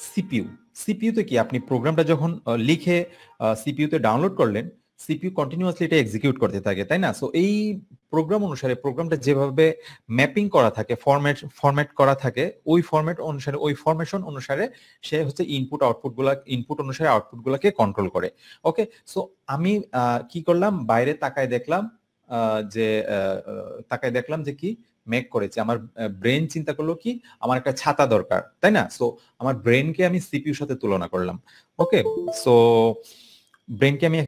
CPU, সিপিইউতে কি আপনি প্রোগ্রামটা যখন লিখে সিপিইউতে ডাউনলোড করলেন, সিপিইউ কন্টিনিউয়াসলি এটা এক্সিকিউট করতে থাকে, তাই না? সো এই প্রোগ্রাম অনুসারে প্রোগ্রামটা যেভাবে ম্যাপিং করা থাকে, ফরম্যাট করা থাকে, ওই ফরম্যাট অনুসারে, ওই ফরমেশন অনুসারে সে হচ্ছে ইনপুট অনুসারে আউটপুট গুলাকে কন্ট্রোল করে। ওকে, সো আমি কি করলাম, বাইরে তাকায় দেখলাম যে তাকায় দেখলাম যে কি মেক করেছে। আমার ব্রেন চিন্তা করলো কি, আমার একটা ছাতা দরকার, তাই না? সো আমার ব্রেনকে আমি সিপিইউর সাথে তুলনা করলাম। ওকে, সো ব্রেনকে আমি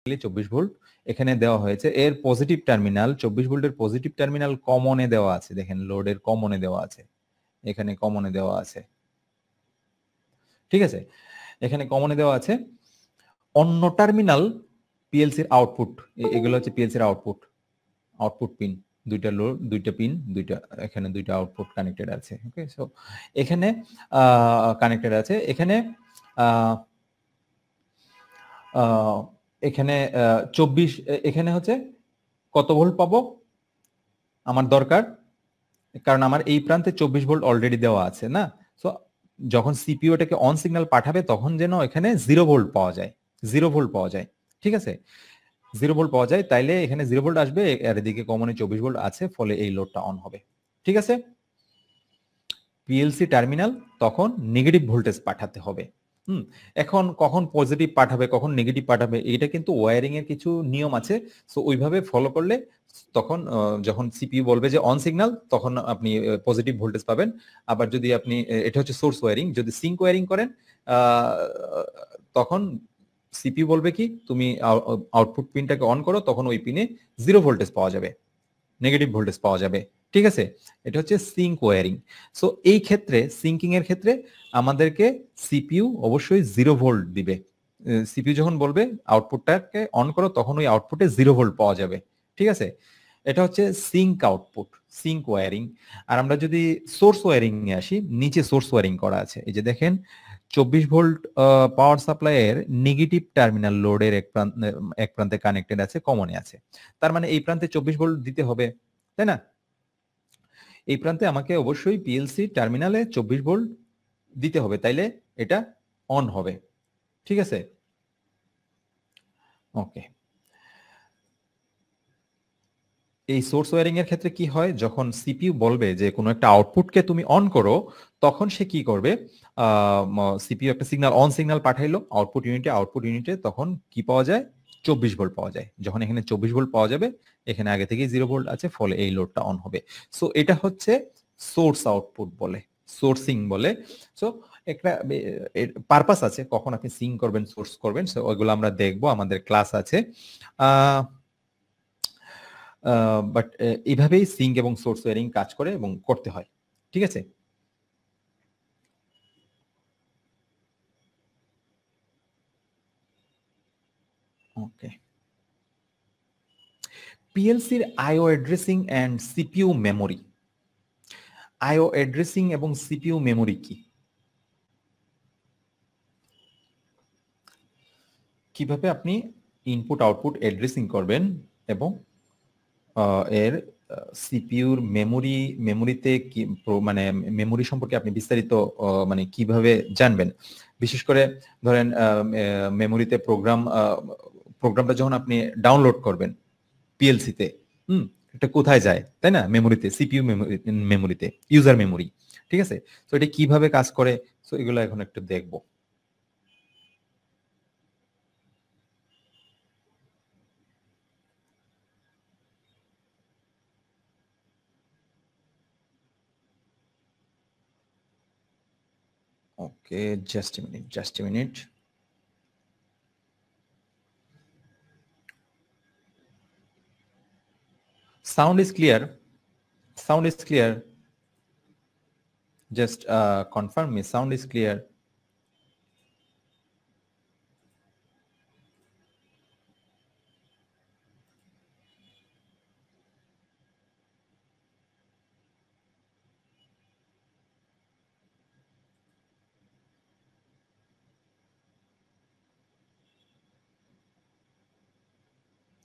24 ভোল্ট এখানে দেওয়া হয়েছে। এর পজিটিভ টার্মিনাল 24 ভোল্টের পজিটিভ টার্মিনাল কমনে দেওয়া আছে, দেখেন লোডের কমনে দেওয়া আছে, এখানে কমনে দেওয়া আছে, ঠিক আছে, এখানে কমনে দেওয়া আছে। অন্য টার্মিনাল পিএলসির আউটপুট, এগুলো হচ্ছে পিএলসির আউটপুট, আউটপুট পিন, দুইটা লোড, দুইটা পিন, দুইটা, এখানে দুইটা আউটপুট কানেক্টেড আছে। ওকে, সো এখানে কানেক্টেড আছে। এখানে এখানে 24, এখানে হচ্ছে কত ভোল্ট পাবো আমার দরকার, কারণ আমার এই প্রান্তে 24 ভোল্ট অলরেডি দেওয়া আছে না। সো যখন সিপিইউ এটাকে অন সিগন্যাল পাঠাবে তখন যেন এখানে 0 ভোল্ট পাওয়া যায়, 0 ভোল্ট পাওয়া যায়, ঠিক আছে, 0 ভোল্ট পাওয়া যায়, তাইলে এখানে 0 ভোল্ট আসবে, আর এদিকে কমনে 24 ভোল্ট আছে, ফলে এই লোডটা অন হবে, ঠিক আছে। পিএলসি টার্মিনাল তখন নেগেটিভ ভোল্টেজ পাঠাতে হবে। এখন কখন পজিটিভ পাঠাবে, কখন নেগেটিভ পাঠাবে, এটা কিন্তু ওয়্যারিং এর কিছু নিয়ম আছে। সো ওইভাবে ফলো করলে তখন যখন সিপিইউ বলবে যে অন সিগন্যাল, তখন আপনি পজিটিভ ভোল্টেজ পাবেন। আবার যদি আপনি, এটা হচ্ছে সোর্স ওয়্যারিং, যদি সিঙ্ক ওয়্যারিং করেন তখন সিপিইউ বলবে কি তুমি আউটপুট পিনটাকে অন করো, তখন ওই পিনে 0 ভোল্টেজ পাওয়া যাবে, নেগেটিভ ভোল্টেজ পাওয়া যাবে, ঠিক আছে। এটা হচ্ছে সিঙ্ক ওয়্যারিং। সো এই ক্ষেত্রে সিঙ্কিং এর ক্ষেত্রে আমাদেরকে সিপিইউ অবশ্যই 0 ভোল্ট দিবে। সিপিইউ যখন বলবে আউটপুটটাকে অন করো, তখন ওই আউটপুটে 0 ভোল্ট পাওয়া যাবে, ঠিক আছে। এটা হচ্ছে সিঙ্ক আউটপুট, সিঙ্ক ওয়্যারিং। আর আমরা যদি সোর্স ওয়্যারিং এ আসি, নিচে সোর্স ওয়্যারিং করা আছে, এই যে দেখেন 24 ভোল্ট পাওয়ার সাপ্লাইয়ের নেগেটিভ টার্মিনাল লোডের এক প্রান্তে কানেক্টেড আছে, কমনে আছে। তার মানে এই প্রান্তে 24 ভোল্ট দিতে হবে, তাই না। এই প্রান্তে আমাকে অবশ্যই পিএলসি টার্মিনালে 24 ভোল্ট দিতে হবে, তাইলে এটা অন হবে, ঠিক আছে। ওকে, এই সোর্স ওয়্যারিং এর ক্ষেত্রে কি হয়, যখন সিপিইউ বলবে যে কোনো একটা আউটপুটকে তুমি অন করো, তখন সে কি করবে, সিপিইউ একটা সিগন্যাল, অন সিগন্যাল পাঠাইলো আউটপুট ইউনিটে তখন কি পাওয়া যায়, 24 ভোল্ট পাওয়া যায়। যখন এখানে 24 ভোল্ট পাওয়া যাবে, এখানে আগে থেকেই 0 ভোল্ট আছে, ফলে এই লোডটা অন হবে। সো এটা হচ্ছে সোর্স আউটপুট বলে, সোর্সিং বলে। সো একটা পারপাস আছে কখন আপনি সিং করবেন, সোর্স করবেন, সো ওইগুলো আমরা দেখবো, আমাদের ক্লাস আছে। বাট এইভাবেই সিঙ্ক এবং সোর্স ওয়্যারিং কাজ করে এবং করতে হয়, ঠিক আছে। ওকে, পিএলসির IO addressing and CPU memory. IO addressing এবং সিপিইউ মেমোরি কি, কিভাবে আপনি ইনপুট আউটপুট অ্যাড্রেসিং করবেন এবং এর সিপিইউর মেমোরিতে কি মানে মেমোরি সম্পর্কে আপনি বিস্তারিত মানে কিভাবে জানবেন। বিশেষ করে ধরেন মেমোরিতে প্রোগ্রামটা যখন আপনি ডাউনলোড করবেন পিএলসিতে, এটা কোথায় যায়, তাই না, মেমোরিতে, সিপিইউ মেমোরিতে, ইউজার মেমোরি, ঠিক আছে। তো এটা কিভাবে কাজ করে, সো এগুলো এখন একটু দেখবো। ওকে, just a minute. Sound is clear. Sound is clear. Just confirm me. Sound is clear.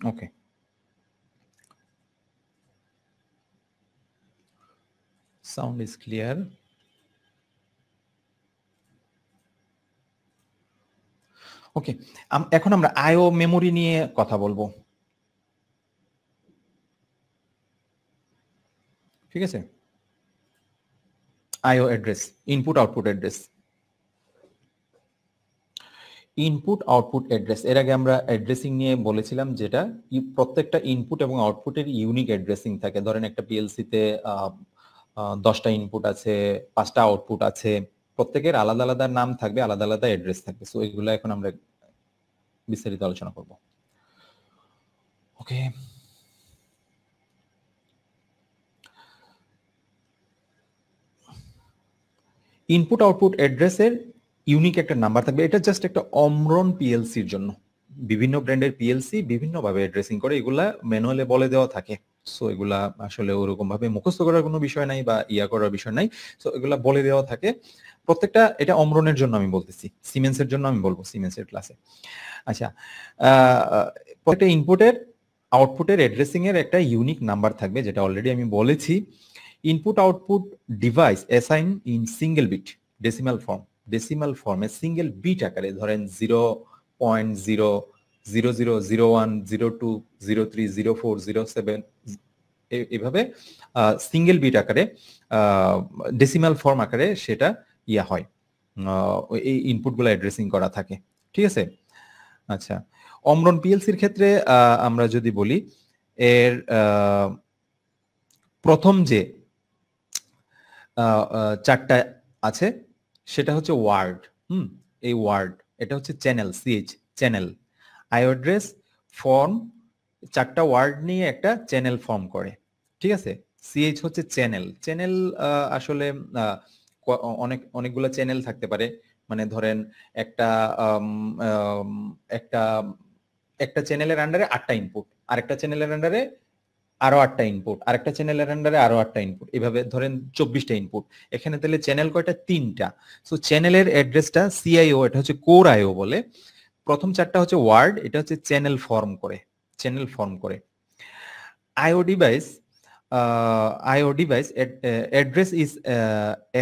Okay. Sound is clear. Okay, এখন আমরা আইও মেমোরি নিয়ে কথা বলবো, ঠিক আছে। IO address, input output address, input output address. এর আগে আমরা অ্যাড্রেসিং নিয়ে বলেছিলাম, যেটা প্রত্যেকটা ইনপুট এবং আউটপুটের ইউনিক অ্যাড্রেসিং থাকে। ধরেন একটা পিএলসিতে 10টা ইনপুট আছে, 5টা আউটপুট আছে, প্রত্যেকের আলাদা আলাদা নাম থাকবে, আলাদা আলাদা অ্যাড্রেস থাকবে। সো এগুলো এখন আমরা বিস্তারিত আলোচনা করব। ওকে, ইনপুট আউটপুট অ্যাড্রেসের ইউনিক একটা নাম্বার থাকবে। এটা জাস্ট একটা অমরন পিএলসির জন্য। বিভিন্ন ব্র্যান্ডের পিএলসি বিভিন্নভাবে অ্যাড্রেসিং করে, এগুলা ম্যানুয়ালে বলে দেওয়া থাকে। সো এগুলা আসলে ওরকম ভাবে মুখস্থ করার কোনো বিষয় নাই বা করার বিষয় নাই। সো এগুলা বলে দেওয়া থাকে প্রত্যেকটা। এটা অমরনের জন্য আমি বলতেছি, সিমেন্সের জন্য আমি বলবো সিমেন্সের ক্লাসে। আচ্ছা, প্রত্যেকটা ইনপুটের আউটপুটের অ্যাড্রেসিং এর একটা ইউনিক নাম্বার থাকবে, যেটা অলরেডি আমি বলেছি। Input output device assign in single bit decimal form, decimal ফর্মে সিঙ্গেল বিট আকারে, ধরেন 0.0000102030407 এভাবে সিঙ্গেল বিট আকারে ডেসিমাল ফর্ম আকারে সেটা হয়, এই ইনপুটগুলো অ্যাড্রেসিং করা থাকে। ঠিক আছে। আচ্ছা, অমরন পিএলসির ক্ষেত্রে আমরা যদি বলি, এর প্রথম যে চারটা আছে সেটা হচ্ছে ওয়ার্ড। এই ওয়ার্ড, এটা হচ্ছে চ্যানেল, সিএইচ চ্যানেল। আইও অ্যাড্রেস ফর্ম, চারটা ওয়ার্ড নিয়ে একটা চ্যানেল ফর্ম করে। ঠিক আছে। সিএইচ হচ্ছে চ্যানেল। চ্যানেল আসলে অনেকগুলো চ্যানেল থাকতে পারে। মানে ধরেন একটা একটা একটা চ্যানেলের আন্ডারে 8টা ইনপুট, আরেকটা চ্যানেলের আন্ডারে আরো 8টা ইনপুট, আরেকটা চ্যানেলের আন্ডারে আরো 8টা ইনপুট, এভাবে ধরেন 24টা ইনপুট। এখানে তাহলে চ্যানেল কয়টা? 3টা। সো চ্যানেলের অ্যাড্রেসটা সিআইও, এটা হচ্ছে কোর আইও বলে। প্রথম চারটা হচ্ছে ওয়ার্ড, এটা হচ্ছে চ্যানেল ফর্ম করে, চ্যানেল ফর্ম করে। IO device, IO device address is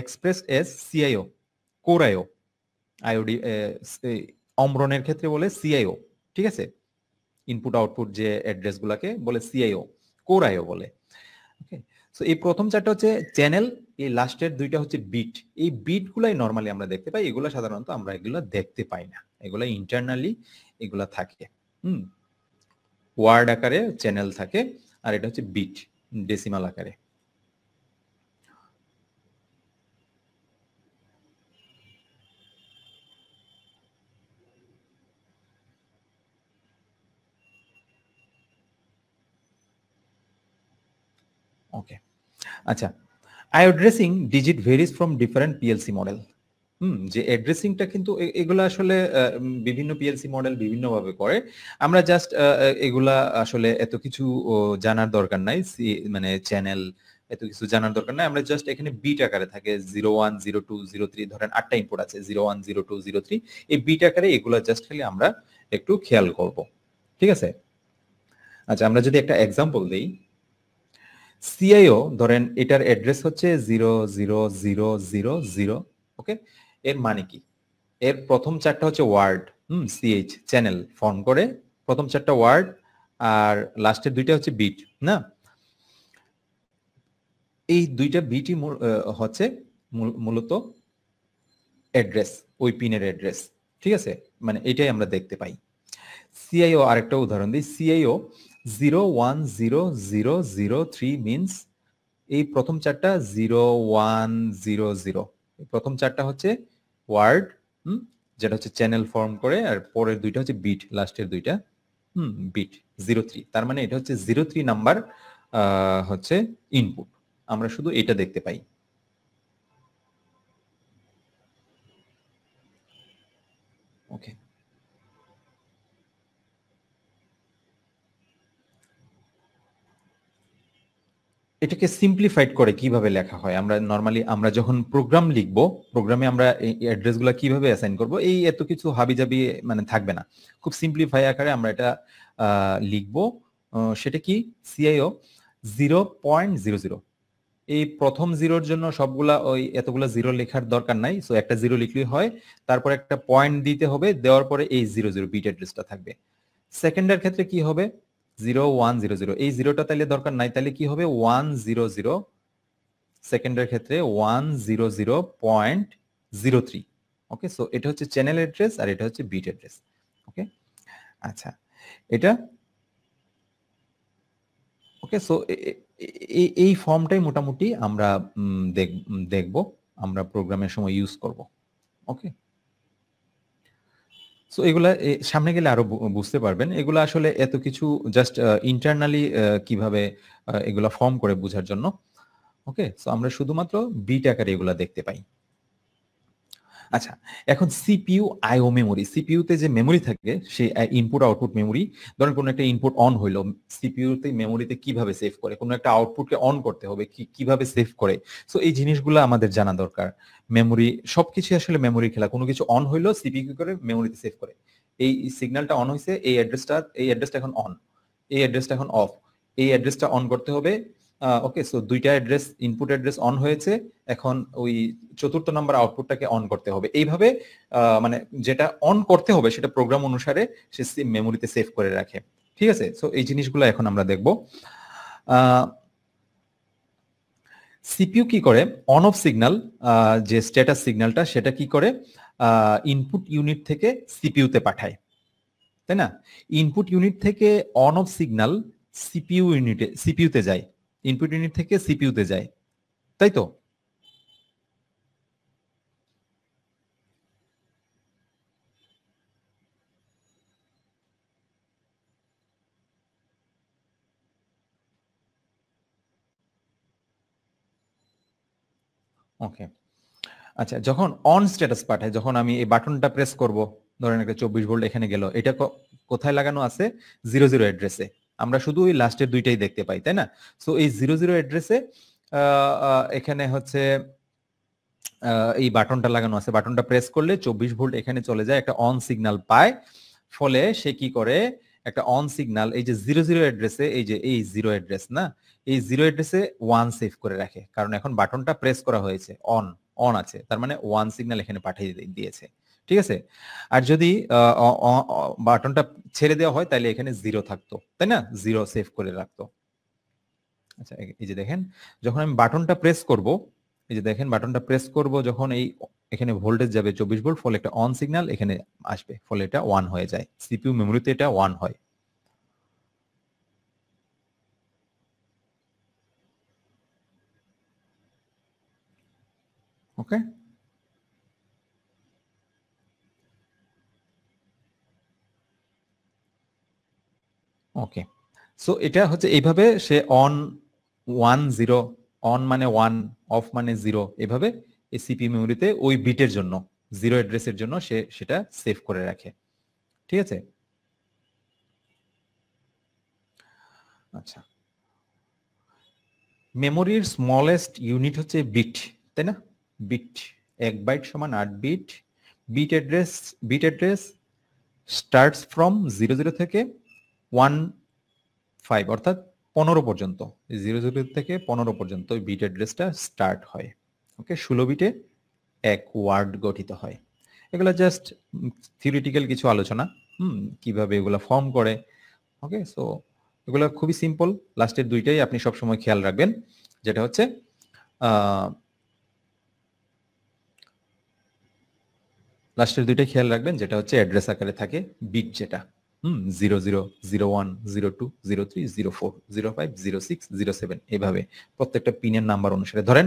expressed as CIO, core IO. IOD অমরনের ক্ষেত্রে বলে সিআইও। ঠিক আছে। ইনপুট আউটপুট যে অ্যাড্রেস গুলাকে বলে সিআইও, কোর আইও বলে। ওকে। সো এই প্রথম চারটা হচ্ছে চ্যানেল, এই লাস্টের দুইটা হচ্ছে বিট। এই বিট গুলাই নর্মালি আমরা দেখতে পাই, এগুলো সাধারণত আমরা এগুলো দেখতে পাই না, এগুলো ইন্টারনালি এগুলা থাকে। ওয়ার্ড আকারে চ্যানেল থাকে, আর এটা হচ্ছে বিট ডেসিমাল আকারে। ওকে। আচ্ছা, IO addressing digit varies from different PLC model. যে অ্যাড্রেসিংটা কিন্তু এগুলা আসলে বিভিন্ন পিএলসি মডেল বিভিন্নভাবে করে। আমরা জাস্ট এগুলা আসলে এত কিছু জানার দরকার নাই, মানে চ্যানেল এত কিছু জানার দরকার নাই। আমরা জাস্ট এখানে বিট আকারে থাকে 01 02 03, ধরেন 8টা ইনপুট আছে 01 02 03, এই বিট আকারে এগুলা জাস্ট খালি আমরা একটু খেয়াল করব। ঠিক আছে। আচ্ছা, আমরা যদি একটা এক্সাম্পল দেই, সিআইও ধরেন এটার অ্যাড্রেস হচ্ছে 00000। ওকে। এর মানে কি? এর প্রথম চারটা হচ্ছে ওয়ার্ড, সিএইচ চ্যানেল ফর্ম করে, প্রথম চারটা ওয়ার্ড, আর লাস্টের দুইটা হচ্ছে বিট না। এই দুইটা বিটই হচ্ছে মূলত অ্যাড্রেস, ওই পিনের অ্যাড্রেস। ঠিক আছে। মানে এটাই আমরা দেখতে পাই। সিআইও আরেকটা উদাহরণ দিই, সিআইও 010003 মিনস এই প্রথম চারটা 0100, প্রথম চারটা হচ্ছে ওয়ার্ড, যেটা হচ্ছে চ্যানেল ফর্ম করে, আর পরের দুইটা হচ্ছে বিট, লাস্টের দুইটা বিট 03। তার মানে এটা হচ্ছে 03 নাম্বার হচ্ছে ইনপুট। আমরা শুধু এটা দেখতে পাই। ওকে। এটাকে সিম্পলিফাইড করে কিভাবে লেখা হয়, আমরা নরমালি আমরা যখন প্রোগ্রাম লিখবো, প্রোগ্রামে আমরা এই অ্যাড্রেসগুলো কিভাবে অ্যাসাইন করব, এই এত কিছু হাবিজাবি মানে থাকবে না। খুব সিম্পলিফাই আকারে আমরা এটা লিখবো। সেটা কি? সিআইও 0.00, এই প্রথম জিরোর জন্য সবগুলা ওই এতগুলা জিরো লেখার দরকার নাই। সো একটা জিরো লিখলেই হয়, তারপর একটা পয়েন্ট দিতে হবে, দেওয়ার পরে এই 00 বিট অ্যাড্রেসটা থাকবে। সেকেন্ডের ক্ষেত্রে কি হবে? 0100, এই জিরোটা তাইলে দরকার নাই, তাহলে কি হবে? 100। সেকেন্ডের ক্ষেত্রে 100.03। ওকে। সো এটা হচ্ছে চ্যানেল অ্যাড্রেস, আর এটা হচ্ছে বিট অ্যাড্রেস। ওকে। আচ্ছা, এটা ওকে। সো এই ফর্মটাই মোটামুটি আমরা দেখব, আমরা প্রোগ্রামের সময় ইউজ করব। ওকে। সো এগুলা সামনে গেলে আরো বুঝতে পারবেন। এগুলা আসলে এত কিছু জাস্ট ইন্টারনালি কিভাবে এগুলা ফর্ম করে বোঝার জন্য। ওকে, সো আমরা শুধুমাত্র বিট আকারে এগুলা দেখতে পাই। আচ্ছা, এখন সিপিইউ আইও মেমোরি, সিপিইউ তে যে মেমোরি থাকে সেই ইনপুট আউটপুট মেমোরি, ধরেন কোনো একটা ইনপুট অন হইলো, সিপিইউ তে মেমোরিতে কিভাবে সেভ করে, কোনো একটা আউটপুটকে অন করতে হবে কিভাবে সেভ করে। সো এই জিনিসগুলো আমাদের জানা দরকার। মেমোরি সবকিছু আসলে মেমোরি খেলা, কোনো কিছু অন হইলো সিপিইউ কি করে মেমোরিতে সেভ করে। এই সিগন্যালটা অন হইছে, এই অ্যাড্রেসটা এখন অন, এই অ্যাড্রেসটা এখন অফ, এই অ্যাড্রেসটা অন করতে হবে। ওকে, সো দুইটা অ্যাড্রেস, ইনপুট অ্যাড্রেস অন হয়েছে, এখন ওই চতুর্থ নাম্বার আউটপুটটাকে অন করতে হবে। এইভাবে মানে যেটা অন করতে হবে সেটা প্রোগ্রাম অনুসারে সে মেমোরিতে সেভ করে রাখে। ঠিক আছে, সো এই জিনিসগুলো এখন আমরা দেখব। সিপিইউ কি করে, অন অফ সিগন্যাল, যে স্ট্যাটাস সিগন্যালটা সেটা কি করে ইনপুট ইউনিট থেকে সিপিইউতে পাঠায়, তাই না? ইনপুট ইউনিট থেকে অন অফ সিগন্যাল সিপিইউতে যায়, ইনপুট ইউনিট থেকে সিপিইউতে যায়, তাই তো? ওকে, আচ্ছা, যখন অন স্ট্যাটাস পাঠায়, যখন আমি এই বাটনটা প্রেস করব, ধরেন একটা 24 ভোল্ট এখানে গেল, এটা কোথায় লাগানো আছে? 00 অ্যাড্রেসে। আমরা শুধু ওই লাস্টের দুইটাই দেখতে পাই, তাই না? সো এই 00 অ্যাড্রেসে এখানে হচ্ছে এই বাটনটা লাগানো আছে, বাটনটা প্রেস করলে 24 ভোল্ট এখানে চলে যায়, একটা অন সিগন্যাল পায়। ফলে সে কি করে, একটা অন সিগন্যাল এই যে 00 অ্যাড্রেসে, এই যে এই 0 অ্যাড্রেস না, এই 0 অ্যাড্রেসে 1 সেভ করে রাখে, কারণ এখন বাটনটা প্রেস করা হয়েছে, অন অন আছে, তার মানে 1 সিগন্যাল এখানে পাঠিয়ে দিয়েছে। ঠিক আছে, আর যদি বাটনটা ছেড়ে দেওয়া হয় তাহলে এখানে 0 থাকতো, তাই না? 0 সেভ করে রাখতো। আচ্ছা, এই যে দেখেন, যখন আমি বাটনটা প্রেস করব, এই যে দেখেন বাটনটা প্রেস করব যখন, এই এখানে ভোল্টেজ যাবে 24 ভোল্ট, ফলে একটা অন সিগন্যাল এখানে আসবে, ফলে এটা 1 হয়ে যায়, সিপিইউ মেমোরিতে এটা 1 হয়। ওকে, ওকে, সো এটা হচ্ছে এইভাবে সে অন 1 0, অন মানে 1, অফ মানে 0, এভাবে এই সিপিইউ মেমোরিতে ওই বিটের জন্য, 0 অ্যাড্রেসের জন্য সে সেটা সেভ করে রাখে। ঠিক আছে, আচ্ছা, মেমোরির স্মলেস্ট ইউনিট হচ্ছে বিট, তাই না? বিট, 1 বাইট সমান 8 bit. Bit address starts from 00 থেকে 15, অর্থাৎ 15 পর্যন্ত, 00 থেকে 15 পর্যন্ত বিট অ্যাড্রেসটা স্টার্ট হয়। ওকে, 16 বিটে এক ওয়ার্ড গঠিত হয়। এগুলো জাস্ট থিওরিটিক্যাল কিছু আলোচনা, কিভাবে এগুলো ফর্ম করে। ওকে, সো এগুলো খুবই সিম্পল। লাস্টের দুইটাই আপনি সবসময় খেয়াল রাখবেন, যেটা হচ্ছে লাস্টের দুইটাই খেয়াল রাখবেন, যেটা হচ্ছে অ্যাড্রেস আকারে থাকে, বিট যেটা 00, 01, 02, 03, 04, 05, 06, 07, এভাবে প্রত্যেকটা পিনের নাম্বার অনুসারে। ধরেন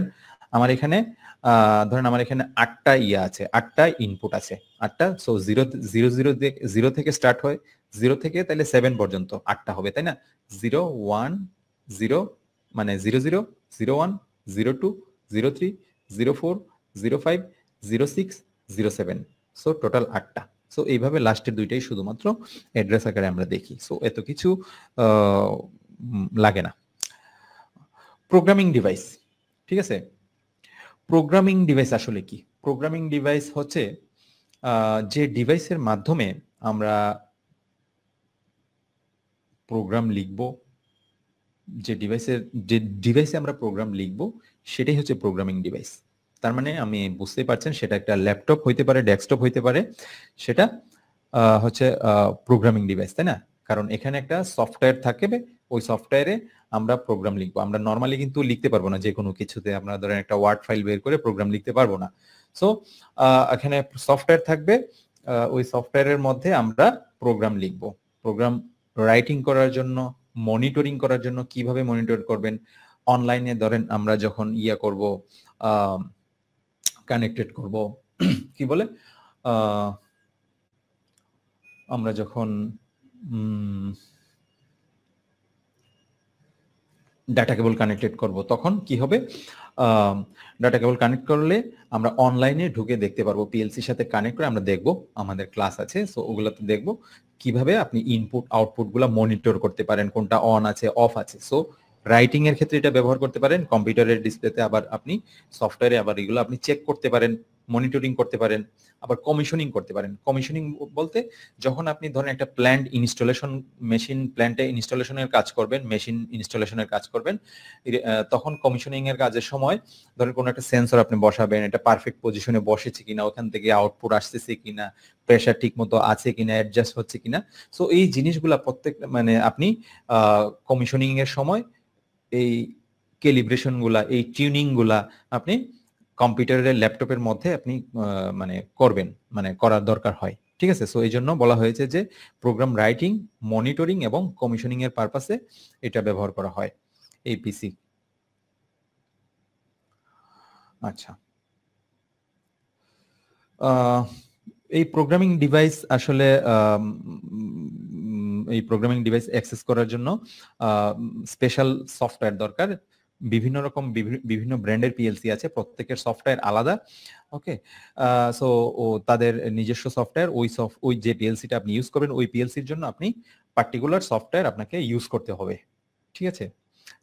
আমার এখানে 8টা ইয়া আছে, 8টা ইনপুট আছে, 8টা। সো 0 থেকে স্টার্ট হয়, 0 থেকে তাহলে 7 পর্যন্ত 8টা হবে, তাই না? 0 1 0 মানে 00, 01, 02, 03, 04, 05, 06, 07। So total 8টা। সো এইভাবে লাস্টের দুইটাই শুধুমাত্র অ্যাড্রেস আকারে আমরা দেখি। সো এত কিছু লাগে না। প্রোগ্রামিং ডিভাইস, ঠিক আছে? প্রোগ্রামিং ডিভাইস আসলে কি? প্রোগ্রামিং ডিভাইস হচ্ছে যে ডিভাইসের মাধ্যমে আমরা প্রোগ্রাম লিখব, যে ডিভাইসে আমরা প্রোগ্রাম লিখব সেটাই হচ্ছে প্রোগ্রামিং ডিভাইস। তার মানে আমি বুঝতেই পারছেন, সেটা একটা ল্যাপটপ হইতে পারে, ডেস্কটপ হইতে পারে, সেটা হচ্ছে প্রোগ্রামিং ডিভাইস, তাই না? কারণ এখানে একটা সফটওয়্যার থাকবে, ওই সফটওয়্যারে আমরা প্রোগ্রাম লিখবো। আমরা নর্মালি কিন্তু লিখতে পারবো না যে কোনো কিছুতে, আমরা ধরেন একটা ওয়ার্ড ফাইল বের করে প্রোগ্রাম লিখতে পারবো না। সো এখানে সফটওয়্যার থাকবে, ওই সফটওয়্যারের মধ্যে আমরা প্রোগ্রাম লিখবো। প্রোগ্রাম রাইটিং করার জন্য, মনিটরিং করার জন্য, কিভাবে মনিটর করবেন অনলাইনে, ধরেন আমরা যখন করব, কানেক্টেড করব, কি বলে, আমরা যখন ডাটা কেবল কানেক্টেড করব তখন কি হবে, ডাটা কেবল কানেক্ট করলে আমরা অনলাইনে ঢুকে দেখতে পারবো, পিএলসির সাথে কানেক্ট করে আমরা দেখব, আমাদের ক্লাস আছে সো ওগুলোতে দেখব কিভাবে আপনি ইনপুট আউটপুট গুলা মনিটর করতে পারেন, কোনটা অন আছে অফ আছে। সো রাইটিং এর ক্ষেত্রে এটা ব্যবহার করতে পারেন, কম্পিউটারের ডিসপ্লেতে আবার আপনি সফটওয়্যারে আবার এগুলো আপনি চেক করতে পারেন, মনিটরিং করতে পারেন, আবার কমিশনিং করতে পারেন। কমিশনিং বলতে যখন আপনি ধরেন একটা প্ল্যান্ট ইনস্টলেশন, মেশিন প্ল্যান্টে ইনস্টলেশনের কাজ করবেন, মেশিন ইনস্টলেশনের কাজ করবেন, তখন কমিশনিং এর কাজের সময় ধরেন কোনো একটা সেন্সর আপনি বসাবেন, এটা পারফেক্ট পজিশনে বসেছে কিনা, ওখান থেকে আউটপুট আসতেছে কিনা, প্রেসার ঠিক মতো আছে কিনা, অ্যাডজাস্ট হচ্ছে কিনা। সো এই জিনিসগুলা প্রত্যেক মানে আপনি কমিশনিং এর সময় এই ক্যালিব্রেশন গুলা, এই টিউনিং গুলা আপনি কম্পিউটারের ল্যাপটপের মধ্যে আপনি মানে করবেন, মানে করার দরকার হয়। ঠিক আছে, সো এই জন্য বলা হয়েছে যে প্রোগ্রাম রাইটিং, মনিটরিং এবং কমিশনিং এর পারপাসে এটা ব্যবহার করা হয় এই পিসি। আচ্ছা, এই প্রোগ্রামিং ডিভাইস আসলে এই প্রোগ্রামিং ডিভাইস অ্যাক্সেস করার জন্য স্পেশাল সফটওয়্যার দরকার। বিভিন্ন রকম বিভিন্ন ব্র্যান্ডের পিএলসি আছে, প্রত্যেকের সফটওয়্যার আলাদা। ওকে, সো ও তাদের নিজস্ব সফটওয়্যার, ওই যে পিএলসিটা আপনি ইউজ করবেন ওই পিএলসির জন্য আপনি পার্টিকুলার সফটওয়্যার আপনাকে ইউজ করতে হবে। ঠিক আছে,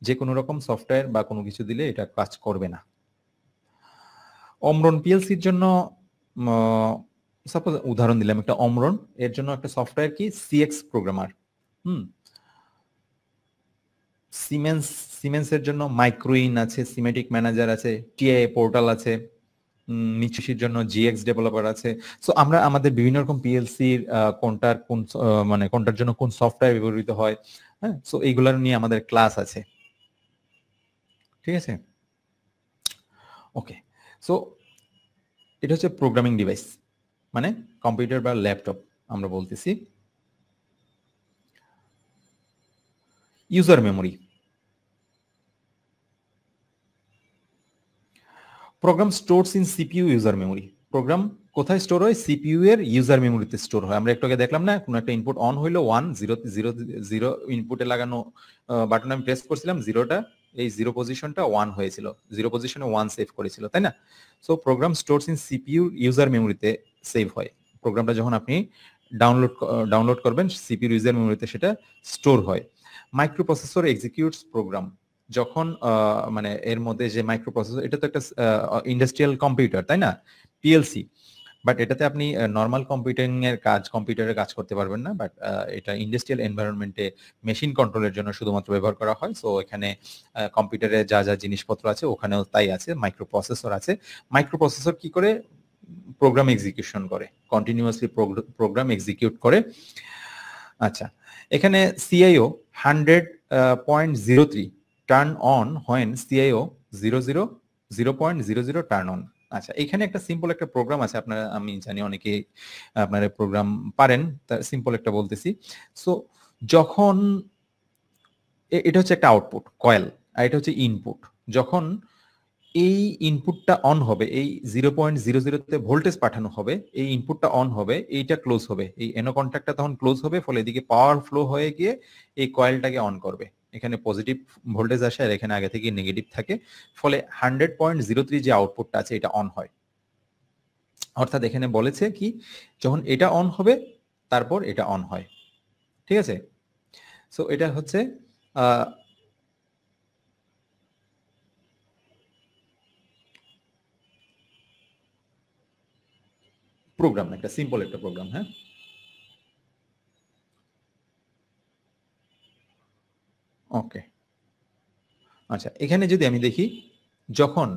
যে কোনো রকম সফটওয়্যার বা কোনো কিছু দিলে এটা কাজ করবে না। অমরন পিএলসির জন্য সাপোজ উদাহরণ দিলাম একটা অমরন, এর জন্য একটা সফটওয়্যার কি সিএক্স প্রোগ্রামার। সিমেন্সের জন্য মাইক্রোইন আছে, সিমেটিক ম্যানেজার আছে, টিআই পোর্টাল আছে, মিচুশির জন্য জিএক্স ডেভেলপার আছে। সো আমরা আমাদের বিভিন্ন রকম পিএলসির কোনটার কোন মানে কোনটার জন্য কোন সফটওয়্যার ব্যবহৃত হয়, হ্যাঁ, সো এইগুলো নিয়ে আমাদের ক্লাস আছে। ঠিক আছে, ওকে। সো এটা হচ্ছে প্রোগ্রামিং ডিভাইস, মানে কম্পিউটার বা ল্যাপটপ আমরা বলতেছি। User memory, program stores in CPU user memory. Program কোথায় স্টোর হয়? সিপিইউ এর ইউজার মেমোরিতে স্টোর হয়। আমরা একটু আগে দেখলাম না, কোনো একটা ইনপুট অন হইলো 1 0 0 0 ইনপুটে লাগানো বাটন আমি প্রেস করছিলাম, জিরোটা এই জিরো পজিশনটা 1 হয়েছিল, জিরো পজিশনে 1 সেভ করেছিল, তাই না? So program stores in CPU user মেমোরিতে সেভ হয়। প্রোগ্রামটা যখন আপনি ডাউনলোড করবেন সিপিইউ ইউজার মেমোরিতে সেটা স্টোর হয়। মাইক্রোপ্রসেসর এক্সিকিউটস প্রোগ্রাম, যখন মানে এর মধ্যে যে মাইক্রোপ্রসেসর, এটা তো একটা ইন্ডাস্ট্রিয়াল কম্পিউটার, তাই না, পিএলসি, বাট এটাতে আপনি নর্মাল কম্পিউটিং এর কাজ, কম্পিউটারে কাজ করতে পারবেন না, বাট এটা ইন্ডাস্ট্রিয়াল এনভায়রনমেন্টে মেশিন কন্ট্রোলের জন্য শুধুমাত্র ব্যবহার করা হয়। সো এখানে কম্পিউটারে যা যা জিনিসপত্র আছে ওখানেও তাই আছে, মাইক্রোপ্রসেসর আছে। মাইক্রোপ্রসেসর কি করে? প্রোগ্রাম এক্সিকিউশন করে, কন্টিনিউয়াসলি প্রোগ্রাম এক্সিকিউট করে। আচ্ছা, এখানে CIO 100.03 turn on when CIO 0.00 turn on. আচ্ছা, এখানে একটা সিম্পল একটা প্রোগ্রাম আছে, আপনারা, আমি জানি অনেকে আপনারা প্রোগ্রাম পারেন, তার সিম্পল একটা বলতেছি। সো যখন এটা হচ্ছে একটা আউটপুট কয়েল, আর এটা হচ্ছে ইনপুট, যখন এই ইনপুটটা অন হবে, এই 0.00 ভোল্টেজ পাঠানো হবে, এই ইনপুটটা অন হবে, এইটা ক্লোজ হবে, এই এনো কন্ট্যাক্টটা তখন ক্লোজ হবে, ফলে এদিকে পাওয়ার ফ্লো হয়ে গিয়ে এই কয়েলটাকে অন করবে। এখানে পজিটিভ ভোল্টেজ আসে আর এখানে আগে থেকে নেগেটিভ থাকে, ফলে 100.03 যে আউটপুটটা আছে এটা অন হয়। অর্থাৎ এখানে বলেছে কি, যখন এটা অন হবে তারপর এটা অন হয়। ঠিক আছে, সো এটা হচ্ছে প্রোগ্রাম, একটা সিম্পল একটা প্রোগ্রাম। হ্যাঁ, ওকে। আচ্ছা, এখানে যদি আমি দেখি, যখন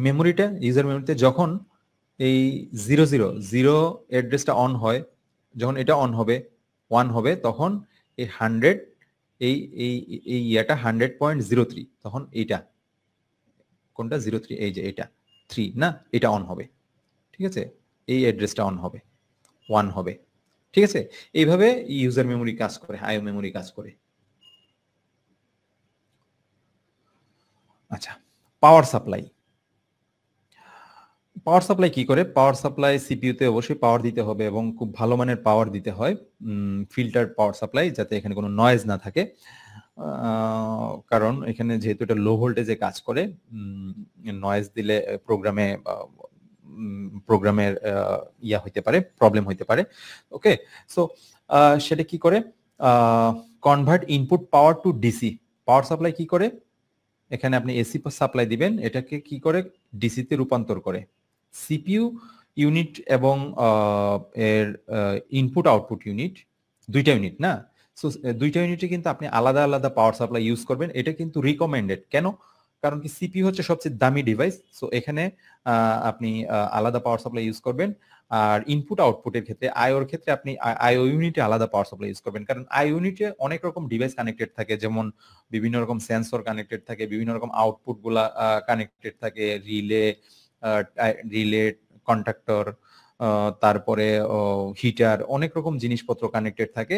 মেমোরিটা, ইউজার মেমোরিতে যখন এই 000 অ্যাড্রেসটা অন হয়, যখন এটা অন হবে 1 হবে, তখন এই 100, এই এই এই ইয়াটা 100.03, তখন এইটা কোনটা 03, এই যে এটা 3 না, এটা অন হবে। ঠিক আছে, এই অ্যাড্রেসটা অন হবে, 1 হবে। ঠিক আছে, এইভাবে ইউজার মেমোরি কাজ করে, আইও মেমোরি কাজ করে। আচ্ছা, পাওয়ার সাপ্লাই, পাওয়ার সাপ্লাই কি করে? পাওয়ার সাপ্লাই সিপিইউতে অবশ্যই পাওয়ার দিতে হবে এবং খুব ভালো মানের পাওয়ার দিতে হয়। ফিল্টার পাওয়ার সাপ্লাই, যাতে এখানে কোনো নয়েজ না থাকে। কারণ এখানে যেহেতু এটা লো ভোল্টেজে কাজ করে, নয়েজ দিলে প্রোগ্রামের ইয়া হইতে পারে, প্রবলেম হইতে পারে। ওকে, সো সেটা কি করে? কনভার্ট ইনপুট পাওয়ার টু ডিসি। পাওয়ার সাপ্লাই কি করে? এখানে আপনি এসি সাপ্লাই দিবেন, এটাকে কি করে ডিসি তে রূপান্তর করে। সিপিইউ ইউনিট এবং এর ইনপুট আউটপুট ইউনিট, দুইটা ইউনিট না? সো দুইটা ইউনিটে কিন্তু আপনি আলাদা আলাদা পাওয়ার সাপ্লাই ইউজ করবেন। এটা কিন্তু রিকমেন্ডেড। কেন? কারণ কি, সিপিইউ হচ্ছে সবচেয়ে দামি ডিভাইস। সো এখানে আপনি আলাদা পাওয়ার সাপ্লাই ইউজ করবেন। আর ইনপুট আউটপুটের ক্ষেত্রে, আইওর ক্ষেত্রে আপনি আইও ইউনিটে আলাদা পাওয়ার সাপ্লাই ইউজ করবেন। কারণ আই ইউনিটে অনেক রকম ডিভাইস কানেক্টেড থাকে, যেমন বিভিন্ন রকম সেন্সর কানেক্টেড থাকে, বিভিন্ন রকম আউটপুট গুলা কানেক্টেড থাকে, রিলে, কন্ট্রাক্টর, তারপরে হিটার, অনেক রকম জিনিসপত্র কানেক্টেড থাকে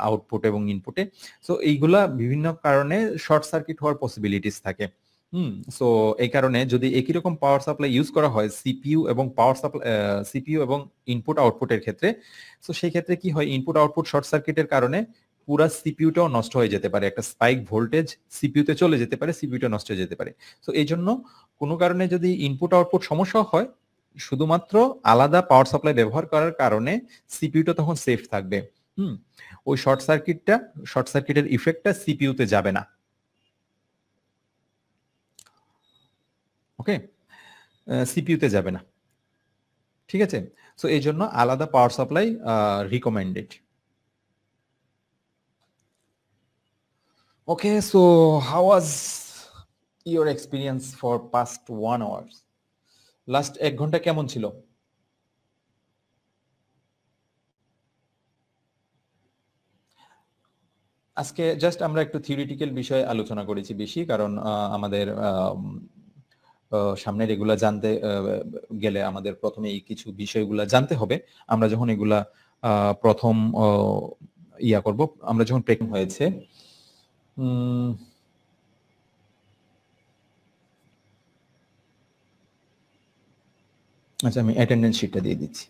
আউটপুট এবং ইনপুটে। সো এইগুলা বিভিন্ন কারণে শর্ট সার্কিট হওয়ার পসিবিলিটিস থাকে। সো এই কারণে যদি একই রকম পাওয়ার সাপ্লাই ইউজ করা হয় সিপিইউ এবং পাওয়ার সাপ্লাই, সিপিইউ এবং ইনপুট আউটপুটের ক্ষেত্রে, সো সেই ক্ষেত্রে কি হয়, ইনপুট আউটপুট শর্ট সার্কিটের কারণে পুরা সিপিইউটাও নষ্ট হয়ে যেতে পারে, একটা স্পাইক ভোল্টেজ সিপিইউতে চলে যেতে পারে, সিপিইউটা নষ্ট হয়ে যেতে পারে। সো এই জন্য কোনো কারণে যদি ইনপুট আউটপুট সমস্যা হয়, শুধুমাত্র আলাদা পাওয়ার সাপ্লাই ব্যবহার করার কারণে সিপিইউটা তখন সেফ থাকবে। ওই শর্ট সার্কিটের ইফেক্টটা সিপিইউতে যাবে না। ওকে, সিপিইউতে যাবে না। ঠিক আছে, সো এই জন্য আলাদা power supply recommended. Okay, so how was your experience for past 1 hour? Last 1 ঘন্টা কেমন ছিল? আজকে জাস্ট আমরা একটু থিওরিটিক্যাল বিষয়ে আলোচনা করেছি বেশি, কারণ আমাদের সামনের এগুলা জানতে গেলে আমাদের প্রথমে এই কিছু বিষয়গুলা জানতে হবে। আমরা যখন এগুলা প্রথম ইয়া করব, আমরা যখন প্রেগনেন্ট হয়েছে, আচ্ছা আমি অ্যাটেন্ডেন্স শিটটা দিয়ে দিচ্ছি।